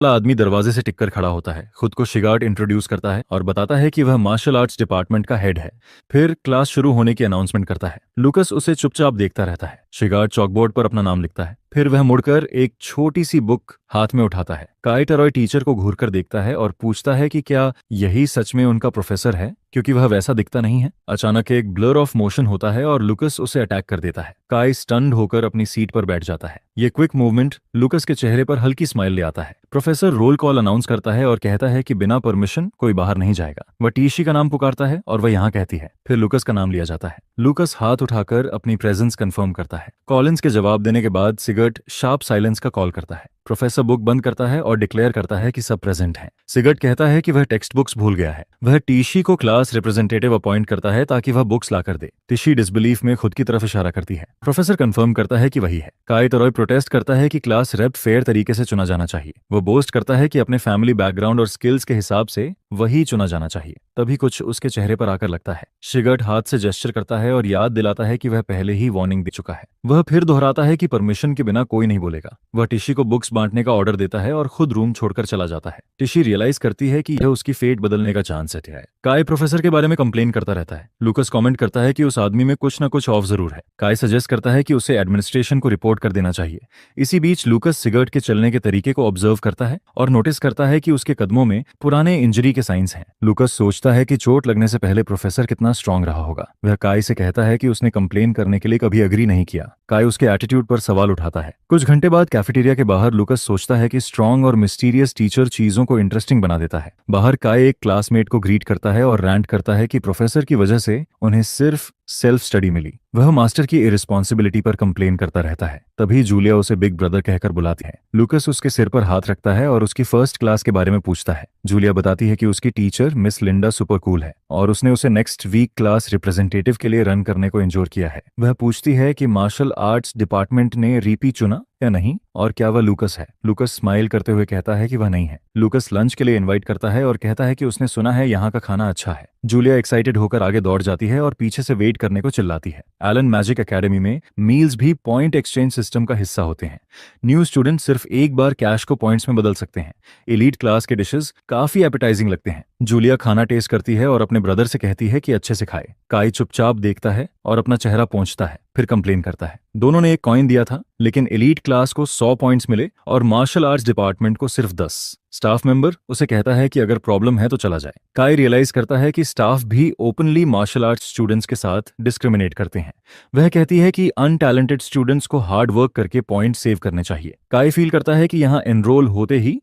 वाला आदमी दरवाजे से टिककर खड़ा होता है, खुद को शिगार्ड इंट्रोड्यूस करता है और बताता है कि वह मार्शल आर्ट्स डिपार्टमेंट का हेड है। फिर क्लास शुरू होने की अनाउंसमेंट करता है। लूकस उसे चुपचाप देखता रहता है। शिगार्ड चॉकबोर्ड पर अपना नाम लिखता है। फिर वह मुड़कर एक छोटी सी बुक हाथ में उठाता है। काई टरॉय टीचर को घूरकर देखता है और पूछता है कि क्या यही सच में उनका प्रोफेसर है, क्योंकि वह वैसा दिखता नहीं है। अचानक एक ब्लर ऑफ मोशन होता है और लूकस उसे अटैक कर देता है। काई स्टन्ड होकर अपनी सीट पर बैठ जाता है। ये क्विक मूवमेंट लूकस के चेहरे पर हल्की स्माइल ले आता है। प्रोफेसर रोल कॉल अनाउंस करता है और कहता है कि बिना परमिशन कोई बाहर नहीं जाएगा। वह टीशी का नाम पुकारता है और वह यहाँ कहती है। फिर लूकस का नाम लिया जाता है। लूकस हाथ उठाकर अपनी प्रेजेंस कंफर्म करता है। कॉलिंस के जवाब देने के बाद सिगर्ट शार्प साइलेंस का कॉल करता है। प्रोफेसर बुक बंद करता है और डिक्लेयर करता है कि सब प्रेजेंट हैं। सिगर्ट कहता है कि वह टेक्स्ट बुक्स भूल गया है। वह टीशी को क्लास रिप्रेजेंटेटिव अपॉइंट करता है ताकि वह बुक्स लाकर दे। टीशी डिसबिलीफ में खुद की तरफ इशारा करती है। प्रोफेसर कंफर्म करता है कि वही है। काई टरॉय प्रोटेस्ट करता है कि क्लास रेप फेयर तरीके से चुना जाना चाहिए। वो बोस्ट करता है कि अपने फैमिली बैकग्राउंड और स्किल्स के हिसाब से वही चुना जाना चाहिए। तभी कुछ उसके चेहरे पर आकर लगता है। शिगर्ट हाथ से जेस्चर करता है और याद दिलाता है कि वह पहले ही वार्निंग दे चुका है। वह फिर दोहराता है कि परमिशन के बिना कोई नहीं बोलेगा। वह टिशी को बुक्स बांटने का ऑर्डर देता है और खुद रूम छोड़कर चला जाता है। टिशी रियलाइज करती है कि यह उसकी फेट बदलने का चांस है। काई प्रोफेसर के बारे में कंप्लेन करता रहता है। लूकस कमेंट करता है कि उस आदमी में कुछ न कुछ ऑफ जरूर है। काई सजेस्ट करता है कि उसे एडमिनिस्ट्रेशन को रिपोर्ट कर देना चाहिए। इसी बीच लूकस सिगर्ट के चलने के तरीके को ऑब्जर्व करता है और नोटिस करता है कि उसके कदमों में पुराने इंजरी के साइंस हैं। लूकस सोचता है कि चोट लगने से पहले प्रोफेसर कितना स्ट्रांग रहा होगा। वह काई से कहता है कि उसने कंप्लेन करने के लिए कभी अग्री नहीं किया। काई उसके एटीट्यूड पर सवाल उठाता है। कुछ घंटे बाद कैफेटेरिया के बाहर लूकस सोचता है कि स्ट्रांग और मिस्टीरियस टीचर चीजों को इंटरेस्टिंग बना देता है। बाहर काई एक क्लासमेट को ग्रीट करता है और रैंट करता है कि प्रोफेसर की वजह से उन्हें सिर्फ सेल्फ स्टडी मिली। वह मास्टर की इरिस्पॉन्सिबिलिटी पर कंप्लेन करता रहता है। तभी जूलिया उसे बिग ब्रदर कहकर बुलाती है। लूकस उसके सिर पर हाथ रखता है और उसकी फर्स्ट क्लास के बारे में पूछता है। जूलिया बताती है कि उसकी teacher miss Linda super cool है और उसने उसे नेक्स्ट वीक क्लास रिप्रेजेंटेटिव के लिए रन करने को इंजोर किया है। वह पूछती है कि मार्शल आर्ट्स डिपार्टमेंट ने रीपी चुना या नहीं, और क्या वह लूकस है। लूकस स्माइल करते हुए कहता है कि वह नहीं है। लूकस लंच के लिए इनवाइट करता है और कहता है कि उसने सुना है यहाँ का खाना अच्छा है। जूलिया एक्साइटेड होकर आगे दौड़ जाती है और पीछे से वेट करने को चिल्लाती है। एलन मैजिक एकेडमी में मील्स भी पॉइंट एक्सचेंज सिस्टम का हिस्सा होते हैं। न्यू स्टूडेंट सिर्फ एक बार कैश को पॉइंट्स में बदल सकते हैं। एलीट क्लास के डिशेस काफी एपेटाइजिंग लगते हैं। जूलिया खाना टेस्ट करती है और अपने ब्रदर से कहती है कि अच्छे से खाए। काई चुपचाप देखता है और अपना चेहरा पोंछता है, फिर कंप्लेन करता है। दोनों ने एक कॉइन दिया था, लेकिन एलीट क्लास को 100 पॉइंट्स मिले और मार्शल आर्ट्स डिपार्टमेंट को सिर्फ 10। स्टाफ मेंबर उसे कहता है कि अगर प्रॉब्लम है तो चला जाए। काई रियलाइज करता है कि स्टाफ भी ओपनली मार्शल आर्ट्स स्टूडेंट्स के साथ डिस्क्रिमिनेट करते हैं। वह कहती है कि अनटैलेंटेड स्टूडेंट्स को हार्ड वर्क करके पॉइंट सेव करने चाहिए। काई फील करता है कि यहाँ एनरोल होते ही